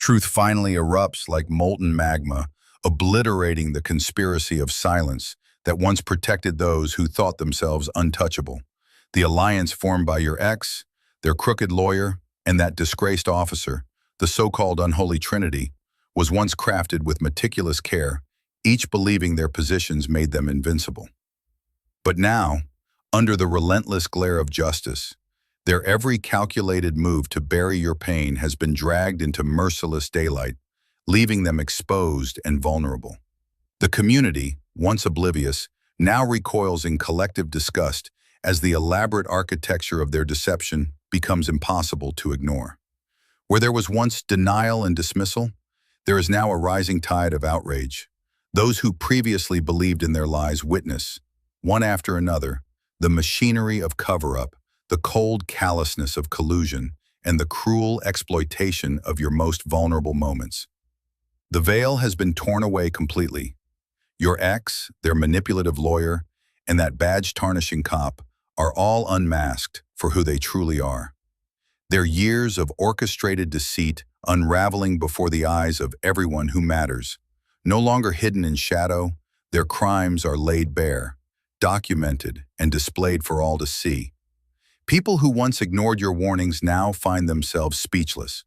Truth finally erupts like molten magma, obliterating the conspiracy of silence that once protected those who thought themselves untouchable. The alliance formed by your ex, their crooked lawyer, and that disgraced officer, the so-called unholy trinity, was once crafted with meticulous care, each believing their positions made them invincible. But now, under the relentless glare of justice, their every calculated move to bury your pain has been dragged into merciless daylight, leaving them exposed and vulnerable. The community, once oblivious, now recoils in collective disgust as the elaborate architecture of their deception becomes impossible to ignore. Where there was once denial and dismissal, there is now a rising tide of outrage. Those who previously believed in their lies witness, one after another, the machinery of cover-up, the cold callousness of collusion, and the cruel exploitation of your most vulnerable moments. The veil has been torn away completely. Your ex, their manipulative lawyer, and that badge-tarnishing cop are all unmasked for who they truly are. Their years of orchestrated deceit unraveling before the eyes of everyone who matters. No longer hidden in shadow, their crimes are laid bare, documented, and displayed for all to see. People who once ignored your warnings now find themselves speechless,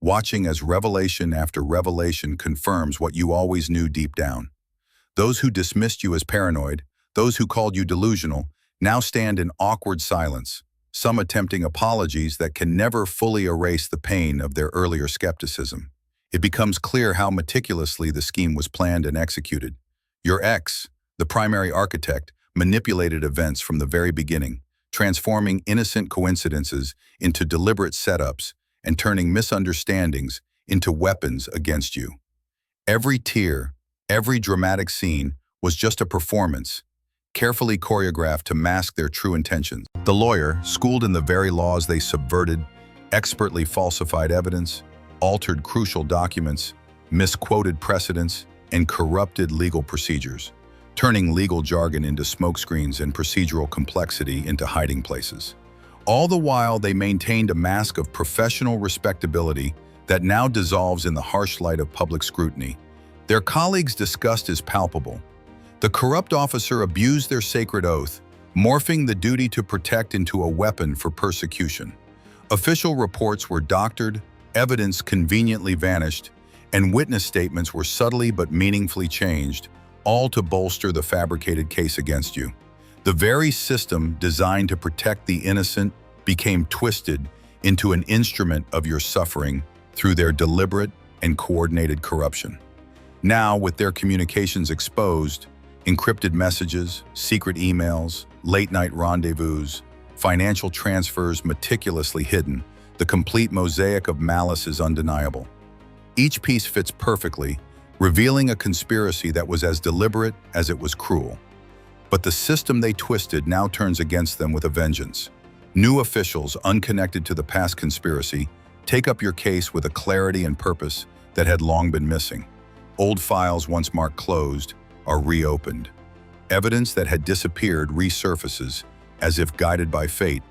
watching as revelation after revelation confirms what you always knew deep down. Those who dismissed you as paranoid, those who called you delusional, now stand in awkward silence, some attempting apologies that can never fully erase the pain of their earlier skepticism. It becomes clear how meticulously the scheme was planned and executed. Your ex, the primary architect, manipulated events from the very beginning, transforming innocent coincidences into deliberate setups and turning misunderstandings into weapons against you. Every tear, every dramatic scene was just a performance, carefully choreographed to mask their true intentions. The lawyer, schooled in the very laws they subverted, expertly falsified evidence, altered crucial documents, misquoted precedents, and corrupted legal procedures, turning legal jargon into smokescreens and procedural complexity into hiding places. All the while, they maintained a mask of professional respectability that now dissolves in the harsh light of public scrutiny. Their colleagues' disgust is palpable. The corrupt officer abused their sacred oath, morphing the duty to protect into a weapon for persecution. Official reports were doctored, evidence conveniently vanished, and witness statements were subtly but meaningfully changed, all to bolster the fabricated case against you. The very system designed to protect the innocent became twisted into an instrument of your suffering through their deliberate and coordinated corruption. Now, with their communications exposed, encrypted messages, secret emails, late-night rendezvous, financial transfers meticulously hidden, the complete mosaic of malice is undeniable. Each piece fits perfectly, revealing a conspiracy that was as deliberate as it was cruel. But the system they twisted now turns against them with a vengeance. New officials, unconnected to the past conspiracy, take up your case with a clarity and purpose that had long been missing. Old files once marked closed are reopened. Evidence that had disappeared resurfaces, as if guided by fate.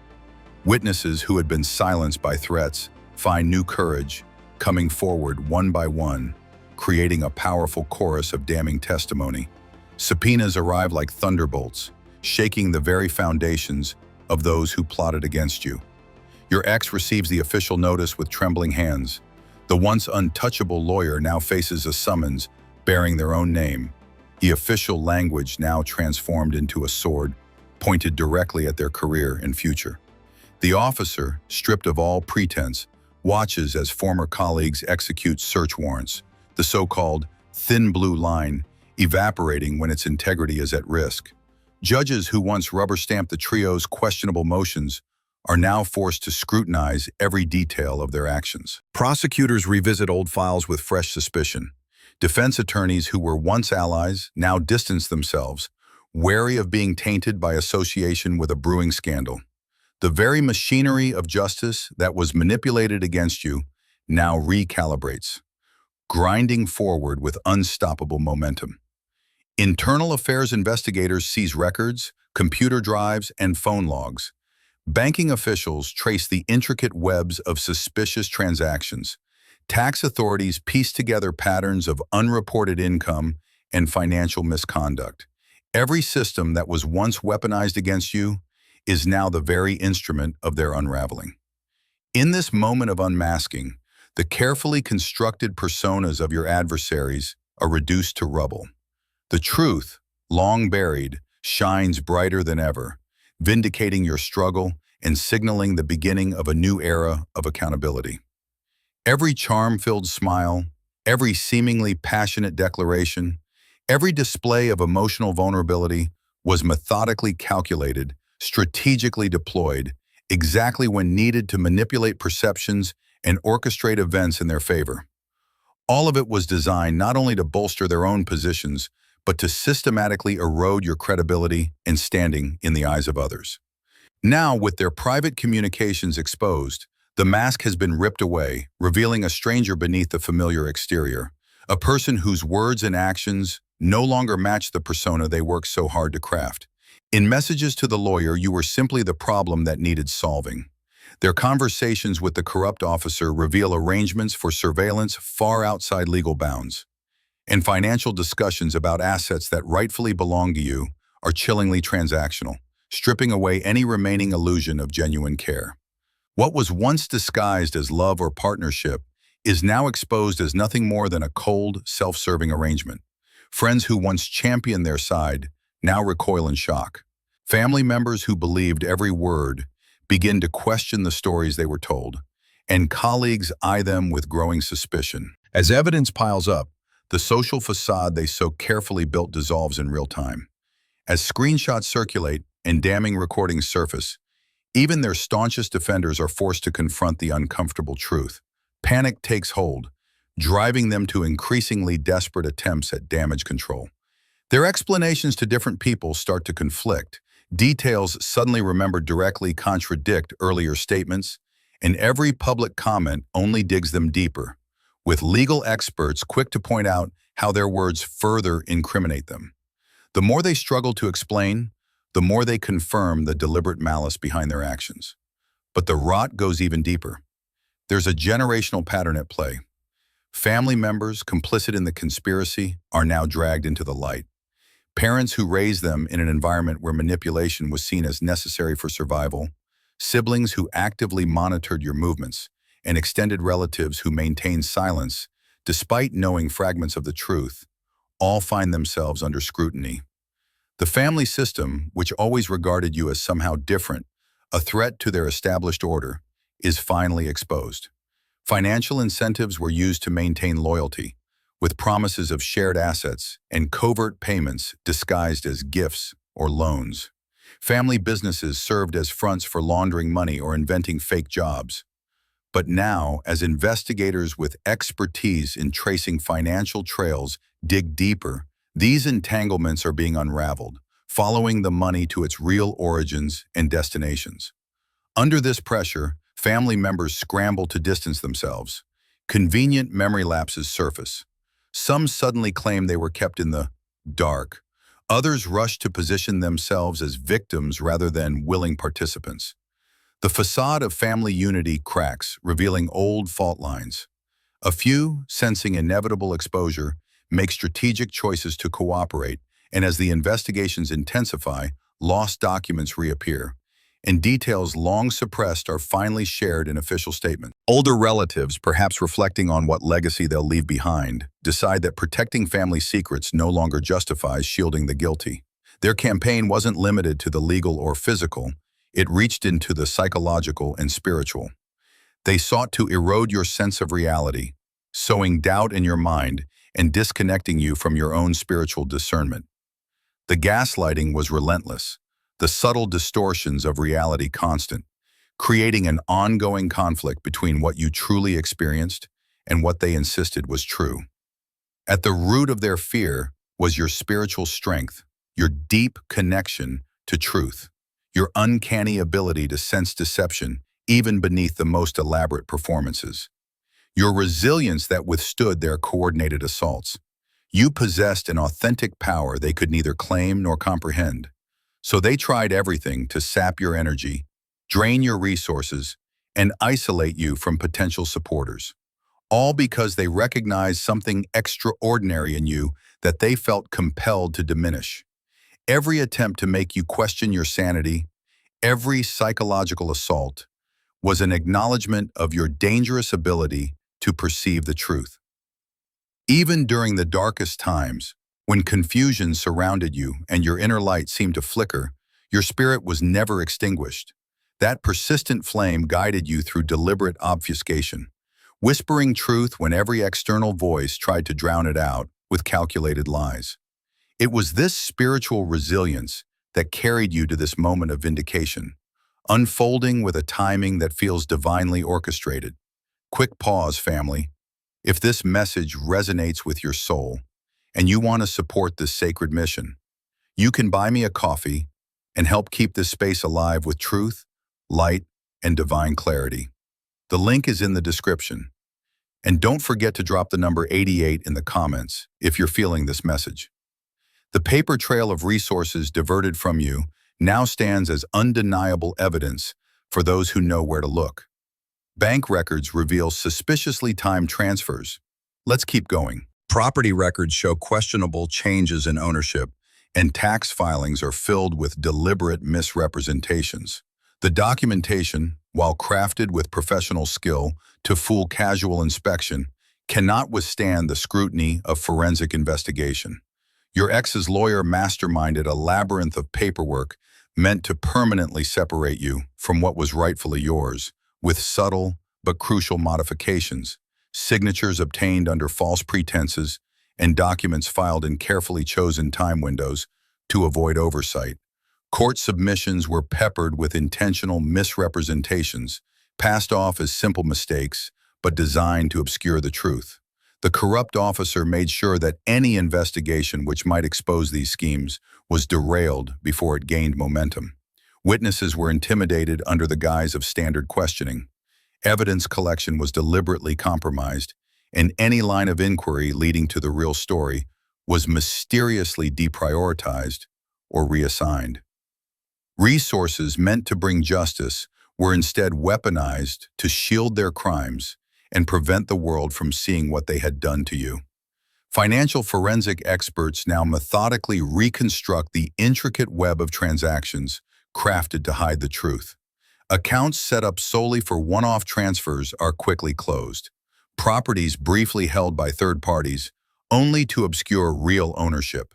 Witnesses who had been silenced by threats find new courage, coming forward one by one, creating a powerful chorus of damning testimony. Subpoenas arrive like thunderbolts, shaking the very foundations of those who plotted against you. Your ex receives the official notice with trembling hands. The once untouchable lawyer now faces a summons bearing their own name, the official language now transformed into a sword pointed directly at their career and future. The officer, stripped of all pretense, watches as former colleagues execute search warrants, the so-called thin blue line evaporating when its integrity is at risk. Judges who once rubber-stamped the trio's questionable motions are now forced to scrutinize every detail of their actions. Prosecutors revisit old files with fresh suspicion. Defense attorneys who were once allies now distance themselves, wary of being tainted by association with a brewing scandal. The very machinery of justice that was manipulated against you now recalibrates, grinding forward with unstoppable momentum. Internal affairs investigators seize records, computer drives, and phone logs. Banking officials trace the intricate webs of suspicious transactions, Tax authorities pieced together patterns of unreported income and financial misconduct. Every system that was once weaponized against you is now the very instrument of their unraveling. In this moment of unmasking, the carefully constructed personas of your adversaries are reduced to rubble. The truth, long buried, shines brighter than ever, vindicating your struggle and signaling the beginning of a new era of accountability. Every charm-filled smile, every seemingly passionate declaration, every display of emotional vulnerability was methodically calculated, strategically deployed, exactly when needed to manipulate perceptions and orchestrate events in their favor. All of it was designed not only to bolster their own positions, but to systematically erode your credibility and standing in the eyes of others. Now, with their private communications exposed, the mask has been ripped away, revealing a stranger beneath the familiar exterior, a person whose words and actions no longer match the persona they worked so hard to craft. In messages to the lawyer, you were simply the problem that needed solving. Their conversations with the corrupt officer reveal arrangements for surveillance far outside legal bounds. And financial discussions about assets that rightfully belong to you are chillingly transactional, stripping away any remaining illusion of genuine care. What was once disguised as love or partnership is now exposed as nothing more than a cold, self-serving arrangement. Friends who once championed their side now recoil in shock. Family members who believed every word begin to question the stories they were told, and colleagues eye them with growing suspicion. As evidence piles up, the social facade they so carefully built dissolves in real time. As screenshots circulate and damning recordings surface, even their staunchest defenders are forced to confront the uncomfortable truth. Panic takes hold, driving them to increasingly desperate attempts at damage control. Their explanations to different people start to conflict. Details suddenly remembered directly contradict earlier statements, and every public comment only digs them deeper, with legal experts quick to point out how their words further incriminate them. The more they struggle to explain, the more they confirm the deliberate malice behind their actions. But the rot goes even deeper. There's a generational pattern at play. Family members complicit in the conspiracy are now dragged into the light. Parents who raised them in an environment where manipulation was seen as necessary for survival, siblings who actively monitored your movements, and extended relatives who maintained silence despite knowing fragments of the truth, all find themselves under scrutiny. The family system, which always regarded you as somehow different, a threat to their established order, is finally exposed. Financial incentives were used to maintain loyalty, with promises of shared assets and covert payments disguised as gifts or loans. Family businesses served as fronts for laundering money or inventing fake jobs. But now, as investigators with expertise in tracing financial trails dig deeper, these entanglements are being unraveled, following the money to its real origins and destinations. Under this pressure, family members scramble to distance themselves. Convenient memory lapses surface. Some suddenly claim they were kept in the dark. Others rush to position themselves as victims rather than willing participants. The facade of family unity cracks, revealing old fault lines. A few, sensing inevitable exposure, make strategic choices to cooperate, and as the investigations intensify, lost documents reappear, and details long suppressed are finally shared in official statements. Older relatives, perhaps reflecting on what legacy they'll leave behind, decide that protecting family secrets no longer justifies shielding the guilty. Their campaign wasn't limited to the legal or physical, it reached into the psychological and spiritual. They sought to erode your sense of reality, sowing doubt in your mind and disconnecting you from your own spiritual discernment. The gaslighting was relentless, the subtle distortions of reality constant, creating an ongoing conflict between what you truly experienced and what they insisted was true. At the root of their fear was your spiritual strength, your deep connection to truth, your uncanny ability to sense deception even beneath the most elaborate performances, your resilience that withstood their coordinated assaults. You possessed an authentic power they could neither claim nor comprehend. So they tried everything to sap your energy, drain your resources, and isolate you from potential supporters, all because they recognized something extraordinary in you that they felt compelled to diminish. Every attempt to make you question your sanity, every psychological assault, was an acknowledgement of your dangerous ability to perceive the truth. Even during the darkest times, when confusion surrounded you and your inner light seemed to flicker, your spirit was never extinguished. That persistent flame guided you through deliberate obfuscation, whispering truth when every external voice tried to drown it out with calculated lies. It was this spiritual resilience that carried you to this moment of vindication, unfolding with a timing that feels divinely orchestrated. Quick pause, family. If this message resonates with your soul and you want to support this sacred mission, you can buy me a coffee and help keep this space alive with truth, light, and divine clarity. The link is in the description. And don't forget to drop the number 88 in the comments if you're feeling this message. The paper trail of resources diverted from you now stands as undeniable evidence for those who know where to look. Bank records reveal suspiciously timed transfers. Let's keep going. Property records show questionable changes in ownership, and tax filings are filled with deliberate misrepresentations. The documentation, while crafted with professional skill to fool casual inspection, cannot withstand the scrutiny of forensic investigation. Your ex's lawyer masterminded a labyrinth of paperwork meant to permanently separate you from what was rightfully yours, with subtle but crucial modifications, signatures obtained under false pretenses, and documents filed in carefully chosen time windows to avoid oversight. Court submissions were peppered with intentional misrepresentations, passed off as simple mistakes, but designed to obscure the truth. The corrupt officer made sure that any investigation which might expose these schemes was derailed before it gained momentum. Witnesses were intimidated under the guise of standard questioning. Evidence collection was deliberately compromised, and any line of inquiry leading to the real story was mysteriously deprioritized or reassigned. Resources meant to bring justice were instead weaponized to shield their crimes and prevent the world from seeing what they had done to you. Financial forensic experts now methodically reconstruct the intricate web of transactions crafted to hide the truth. Accounts set up solely for one-off transfers are quickly closed. Properties briefly held by third parties, only to obscure real ownership.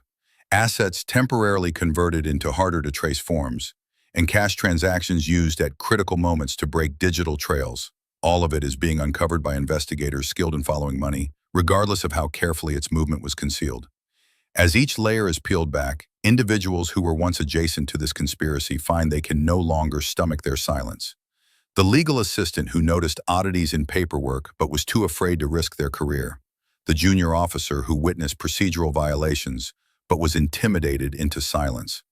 Assets temporarily converted into harder-to-trace forms, and cash transactions used at critical moments to break digital trails. All of it is being uncovered by investigators skilled in following money, regardless of how carefully its movement was concealed. As each layer is peeled back, individuals who were once adjacent to this conspiracy find they can no longer stomach their silence. The legal assistant who noticed oddities in paperwork but was too afraid to risk their career. The junior officer who witnessed procedural violations but was intimidated into silence.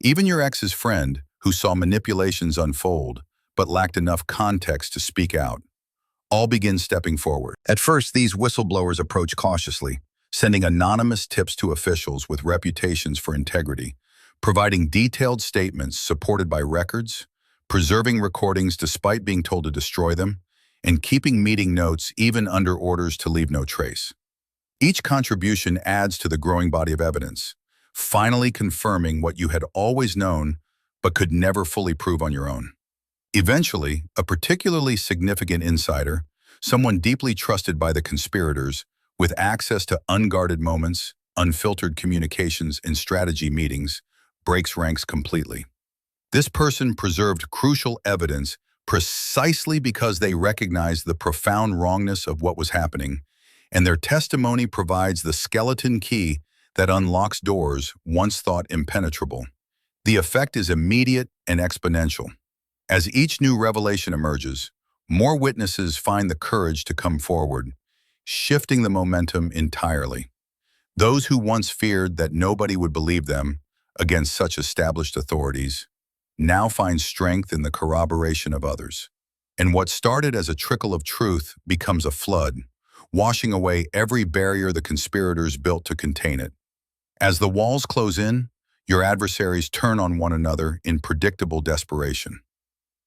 Even your ex's friend who saw manipulations unfold but lacked enough context to speak out. All begin stepping forward. At first, these whistleblowers approach cautiously, sending anonymous tips to officials with reputations for integrity, providing detailed statements supported by records, preserving recordings despite being told to destroy them, and keeping meeting notes even under orders to leave no trace. Each contribution adds to the growing body of evidence, finally confirming what you had always known but could never fully prove on your own. Eventually, a particularly significant insider, someone deeply trusted by the conspirators, with access to unguarded moments, unfiltered communications, and strategy meetings, breaks ranks completely. This person preserved crucial evidence precisely because they recognized the profound wrongness of what was happening, and their testimony provides the skeleton key that unlocks doors once thought impenetrable. The effect is immediate and exponential. As each new revelation emerges, more witnesses find the courage to come forward, shifting the momentum entirely. Those who once feared that nobody would believe them against such established authorities now find strength in the corroboration of others. And what started as a trickle of truth becomes a flood, washing away every barrier the conspirators built to contain it. As the walls close in, your adversaries turn on one another in predictable desperation.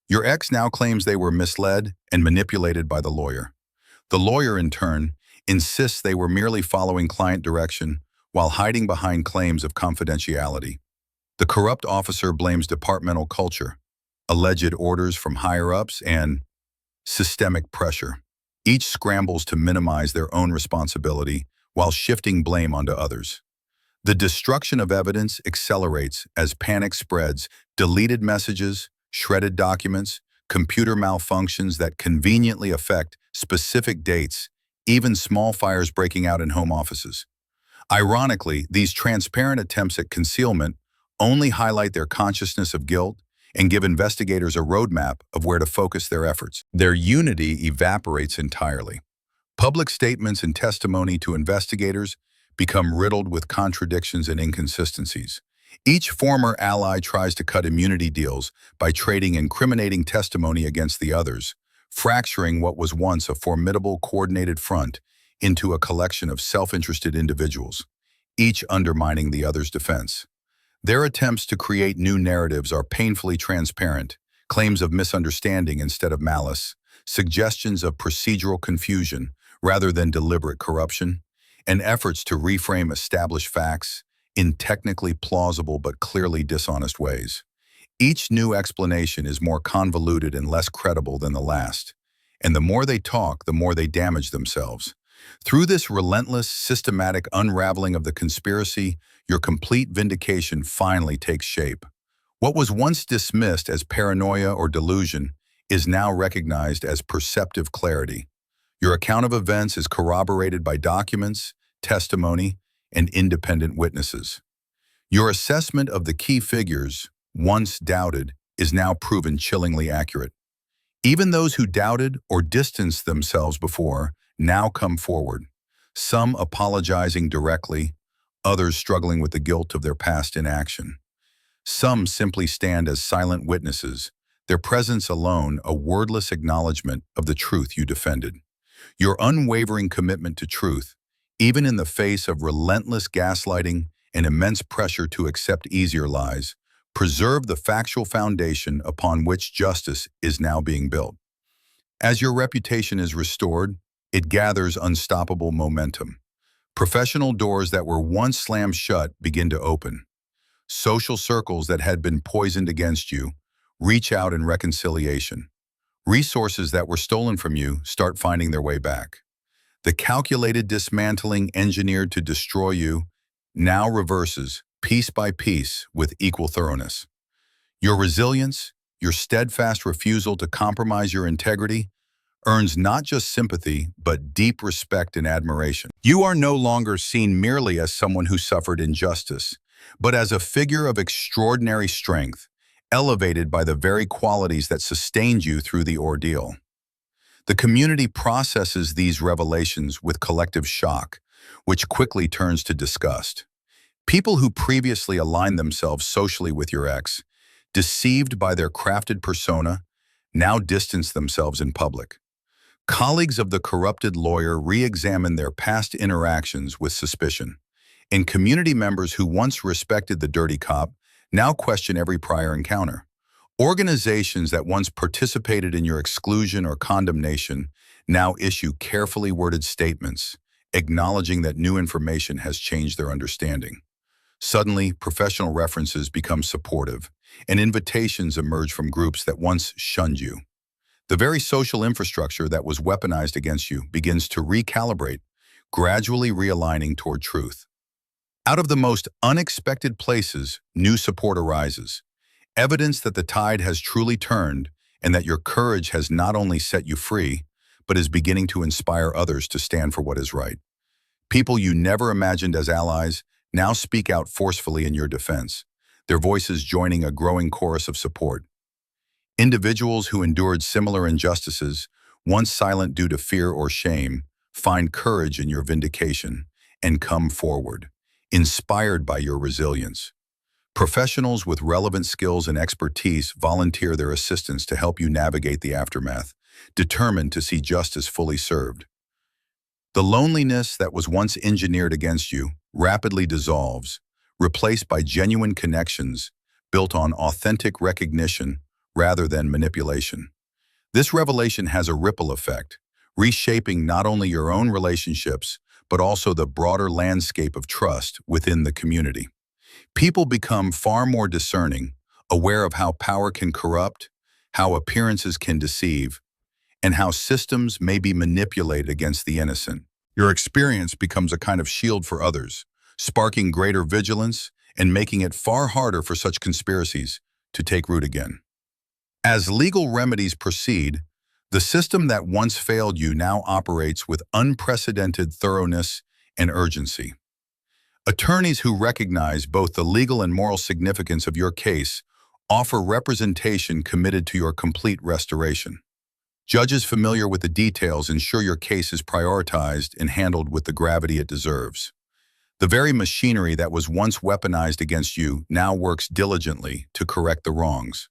Your ex now claims they were misled and manipulated by the lawyer. The lawyer, in turn, insists they were merely following client direction while hiding behind claims of confidentiality. The corrupt officer blames departmental culture, alleged orders from higher-ups, and systemic pressure. Each scrambles to minimize their own responsibility while shifting blame onto others. The destruction of evidence accelerates as panic spreads, deleted messages, shredded documents, computer malfunctions that conveniently affect specific dates, even small fires breaking out in home offices. Ironically, these transparent attempts at concealment only highlight their consciousness of guilt and give investigators a roadmap of where to focus their efforts. Their unity evaporates entirely. Public statements and testimony to investigators become riddled with contradictions and inconsistencies. Each former ally tries to cut immunity deals by trading incriminating testimony against the others, fracturing what was once a formidable coordinated front into a collection of self-interested individuals, each undermining the other's defense. Their attempts to create new narratives are painfully transparent, claims of misunderstanding instead of malice, suggestions of procedural confusion rather than deliberate corruption, and efforts to reframe established facts in technically plausible but clearly dishonest ways. Each new explanation is more convoluted and less credible than the last, and the more they talk, the more they damage themselves. Through this relentless, systematic unraveling of the conspiracy, your complete vindication finally takes shape. What was once dismissed as paranoia or delusion is now recognized as perceptive clarity. Your account of events is corroborated by documents, testimony, and independent witnesses. Your assessment of the key figures, once doubted, is now proven chillingly accurate. Even those who doubted or distanced themselves before now come forward, some apologizing directly, others struggling with the guilt of their past inaction. Some simply stand as silent witnesses, their presence alone a wordless acknowledgement of the truth you defended. Your unwavering commitment to truth, even in the face of relentless gaslighting and immense pressure to accept easier lies, preserve the factual foundation upon which justice is now being built. As your reputation is restored, it gathers unstoppable momentum. Professional doors that were once slammed shut begin to open. Social circles that had been poisoned against you reach out in reconciliation. Resources that were stolen from you start finding their way back. The calculated dismantling engineered to destroy you now reverses piece by piece with equal thoroughness. Your resilience, your steadfast refusal to compromise your integrity, earns not just sympathy, but deep respect and admiration. You are no longer seen merely as someone who suffered injustice, but as a figure of extraordinary strength, elevated by the very qualities that sustained you through the ordeal. The community processes these revelations with collective shock, which quickly turns to disgust. People who previously aligned themselves socially with your ex, deceived by their crafted persona, now distance themselves in public. Colleagues of the corrupted lawyer re-examine their past interactions with suspicion, and community members who once respected the dirty cop now question every prior encounter. Organizations that once participated in your exclusion or condemnation now issue carefully worded statements, acknowledging that new information has changed their understanding. Suddenly, professional references become supportive, and invitations emerge from groups that once shunned you. The very social infrastructure that was weaponized against you begins to recalibrate, gradually realigning toward truth. Out of the most unexpected places, new support arises, evidence that the tide has truly turned and that your courage has not only set you free, but is beginning to inspire others to stand for what is right. People you never imagined as allies now speak out forcefully in your defense, their voices joining a growing chorus of support. Individuals who endured similar injustices, once silent due to fear or shame, find courage in your vindication and come forward, inspired by your resilience. Professionals with relevant skills and expertise volunteer their assistance to help you navigate the aftermath, determined to see justice fully served. The loneliness that was once engineered against you rapidly dissolves, replaced by genuine connections built on authentic recognition rather than manipulation. This revelation has a ripple effect, reshaping not only your own relationships, but also the broader landscape of trust within the community. People become far more discerning, aware of how power can corrupt, how appearances can deceive, and how systems may be manipulated against the innocent. Your experience becomes a kind of shield for others, sparking greater vigilance and making it far harder for such conspiracies to take root again. As legal remedies proceed, the system that once failed you now operates with unprecedented thoroughness and urgency. Attorneys who recognize both the legal and moral significance of your case offer representation committed to your complete restoration. Judges familiar with the details ensure your case is prioritized and handled with the gravity it deserves. The very machinery that was once weaponized against you now works diligently to correct the wrongs.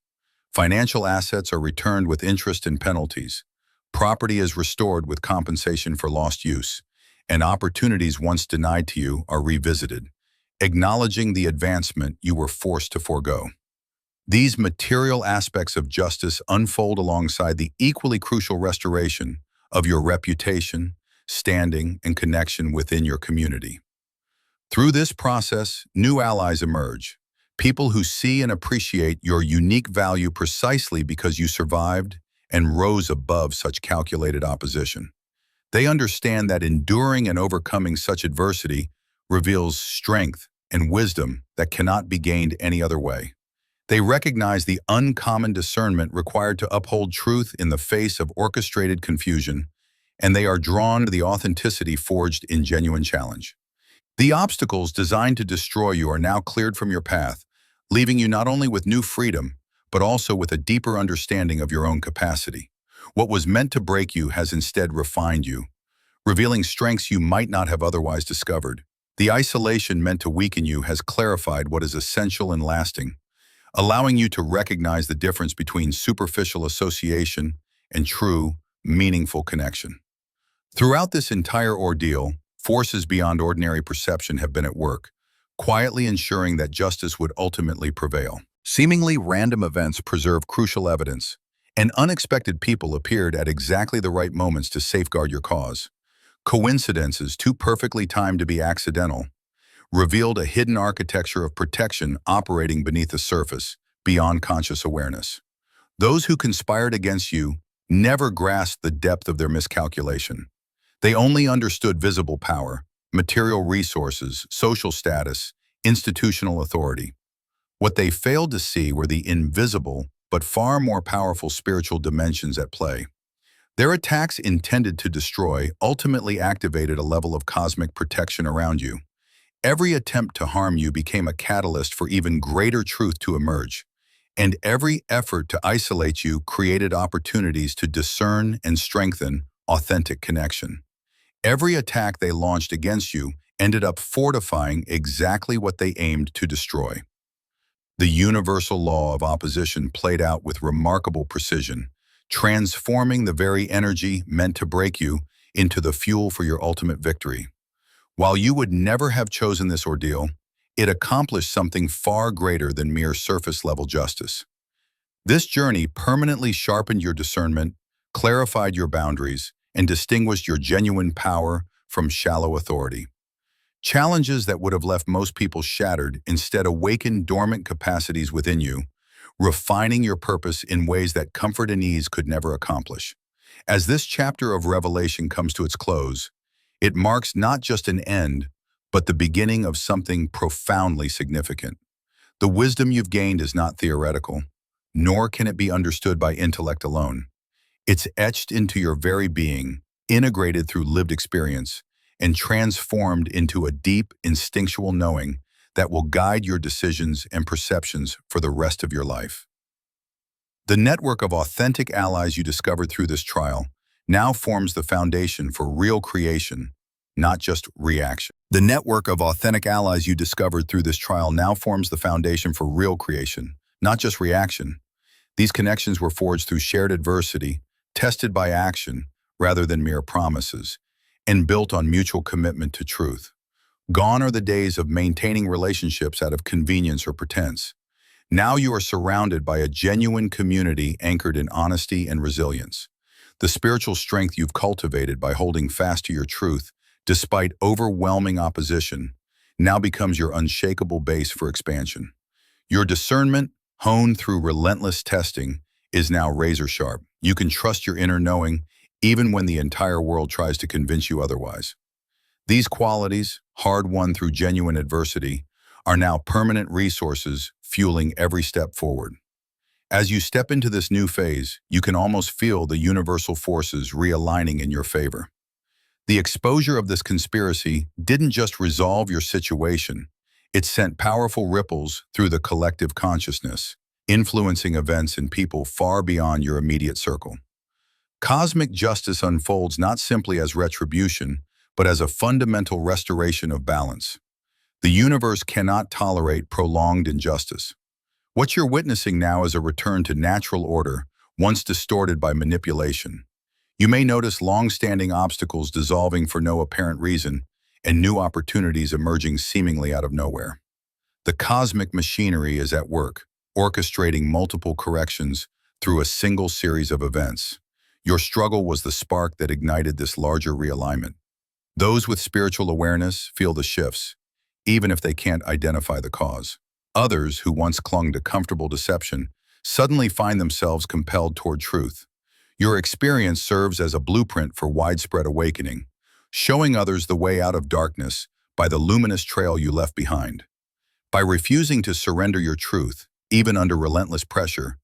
Financial assets are returned with interest and penalties. Property is restored with compensation for lost use, and opportunities once denied to you are revisited, acknowledging the advancement you were forced to forego. These material aspects of justice unfold alongside the equally crucial restoration of your reputation, standing, and connection within your community. Through this process, new allies emerge, people who see and appreciate your unique value precisely because you survived and rose above such calculated opposition. They understand that enduring and overcoming such adversity reveals strength and wisdom that cannot be gained any other way. They recognize the uncommon discernment required to uphold truth in the face of orchestrated confusion, and they are drawn to the authenticity forged in genuine challenge. The obstacles designed to destroy you are now cleared from your path, leaving you not only with new freedom, but also with a deeper understanding of your own capacity. What was meant to break you has instead refined you, revealing strengths you might not have otherwise discovered. The isolation meant to weaken you has clarified what is essential and lasting, allowing you to recognize the difference between superficial association and true, meaningful connection. Throughout this entire ordeal, forces beyond ordinary perception have been at work, quietly ensuring that justice would ultimately prevail. Seemingly random events preserve crucial evidence, and unexpected people appeared at exactly the right moments to safeguard your cause. Coincidences, too perfectly timed to be accidental, revealed a hidden architecture of protection operating beneath the surface, beyond conscious awareness. Those who conspired against you never grasped the depth of their miscalculation. They only understood visible power, material resources, social status, institutional authority. What they failed to see were the invisible, but far more powerful spiritual dimensions at play. Their attacks intended to destroy ultimately activated a level of cosmic protection around you. Every attempt to harm you became a catalyst for even greater truth to emerge, and every effort to isolate you created opportunities to discern and strengthen authentic connection. Every attack they launched against you ended up fortifying exactly what they aimed to destroy. The universal law of opposition played out with remarkable precision, transforming the very energy meant to break you into the fuel for your ultimate victory. While you would never have chosen this ordeal, it accomplished something far greater than mere surface-level justice. This journey permanently sharpened your discernment, clarified your boundaries, and distinguished your genuine power from shallow authority. Challenges that would have left most people shattered instead awakened dormant capacities within you, refining your purpose in ways that comfort and ease could never accomplish. As this chapter of revelation comes to its close, it marks not just an end, but the beginning of something profoundly significant. The wisdom you've gained is not theoretical, nor can it be understood by intellect alone. It's etched into your very being, integrated through lived experience, and transformed into a deep, instinctual knowing that will guide your decisions and perceptions for the rest of your life. The network of authentic allies you discovered through this trial now forms the foundation for real creation, not just reaction. The network of authentic allies you discovered through this trial now forms the foundation for real creation, not just reaction. These connections were forged through shared adversity, tested by action rather than mere promises, and built on mutual commitment to truth. Gone are the days of maintaining relationships out of convenience or pretense. Now you are surrounded by a genuine community anchored in honesty and resilience. The spiritual strength you've cultivated by holding fast to your truth, despite overwhelming opposition, now becomes your unshakable base for expansion. Your discernment, honed through relentless testing, is now razor sharp. You can trust your inner knowing, even when the entire world tries to convince you otherwise. These qualities, hard-won through genuine adversity, are now permanent resources fueling every step forward. As you step into this new phase, you can almost feel the universal forces realigning in your favor. The exposure of this conspiracy didn't just resolve your situation, it sent powerful ripples through the collective consciousness, influencing events and people far beyond your immediate circle. Cosmic justice unfolds not simply as retribution, but as a fundamental restoration of balance. The universe cannot tolerate prolonged injustice. What you're witnessing now is a return to natural order, once distorted by manipulation. You may notice long-standing obstacles dissolving for no apparent reason, and new opportunities emerging seemingly out of nowhere. The cosmic machinery is at work, orchestrating multiple corrections through a single series of events. Your struggle was the spark that ignited this larger realignment. Those with spiritual awareness feel the shifts, even if they can't identify the cause. Others, who once clung to comfortable deception, suddenly find themselves compelled toward truth. Your experience serves as a blueprint for widespread awakening, showing others the way out of darkness by the luminous trail you left behind. By refusing to surrender your truth, even under relentless pressure,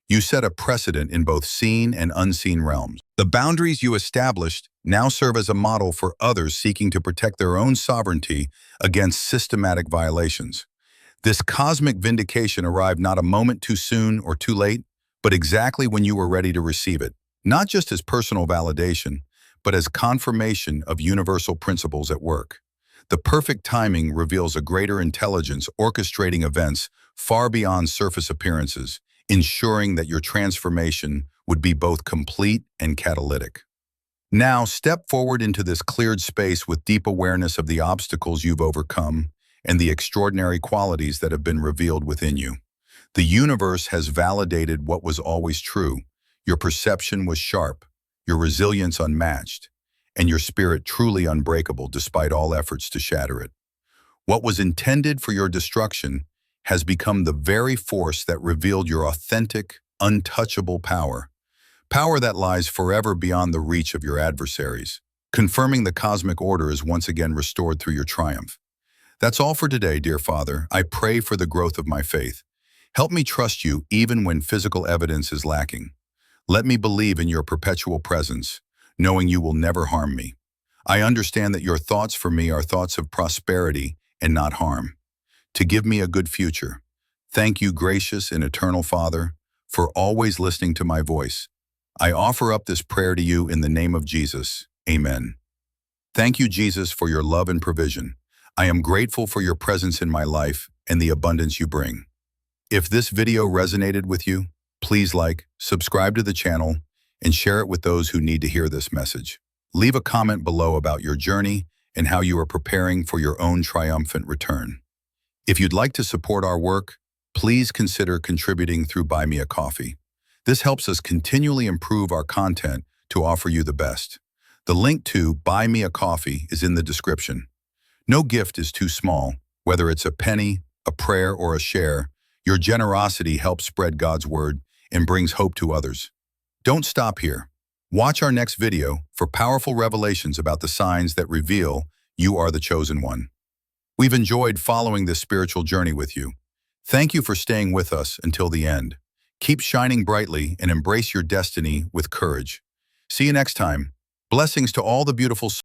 you set a precedent in both seen and unseen realms. The boundaries you established now serve as a model for others seeking to protect their own sovereignty against systematic violations. This cosmic vindication arrived not a moment too soon or too late, but exactly when you were ready to receive it, not just as personal validation, but as confirmation of universal principles at work. The perfect timing reveals a greater intelligence orchestrating events far beyond surface appearances, ensuring that your transformation would be both complete and catalytic. Now, step forward into this cleared space with deep awareness of the obstacles you've overcome and the extraordinary qualities that have been revealed within you. The universe has validated what was always true. Your perception was sharp, your resilience unmatched, and your spirit truly unbreakable despite all efforts to shatter it. What was intended for your destruction has become the very force that revealed your authentic, untouchable power. Power that lies forever beyond the reach of your adversaries, confirming the cosmic order is once again restored through your triumph. That's all for today, dear Father. I pray for the growth of my faith. Help me trust you even when physical evidence is lacking. Let me believe in your perpetual presence, knowing you will never harm me. I understand that your thoughts for me are thoughts of prosperity and not harm, to give me a good future. Thank you, gracious and eternal Father, for always listening to my voice. I offer up this prayer to you in the name of Jesus. Amen. Thank you, Jesus, for your love and provision. I am grateful for your presence in my life and the abundance you bring. If this video resonated with you, please like, subscribe to the channel, and share it with those who need to hear this message. Leave a comment below about your journey and how you are preparing for your own triumphant return. If you'd like to support our work, please consider contributing through Buy Me a Coffee. This helps us continually improve our content to offer you the best. The link to Buy Me a Coffee is in the description. No gift is too small, whether it's a penny, a prayer, or a share. Your generosity helps spread God's word and brings hope to others. Don't stop here. Watch our next video for powerful revelations about the signs that reveal you are the chosen one. We've enjoyed following this spiritual journey with you. Thank you for staying with us until the end. Keep shining brightly and embrace your destiny with courage. See you next time. Blessings to all the beautiful souls.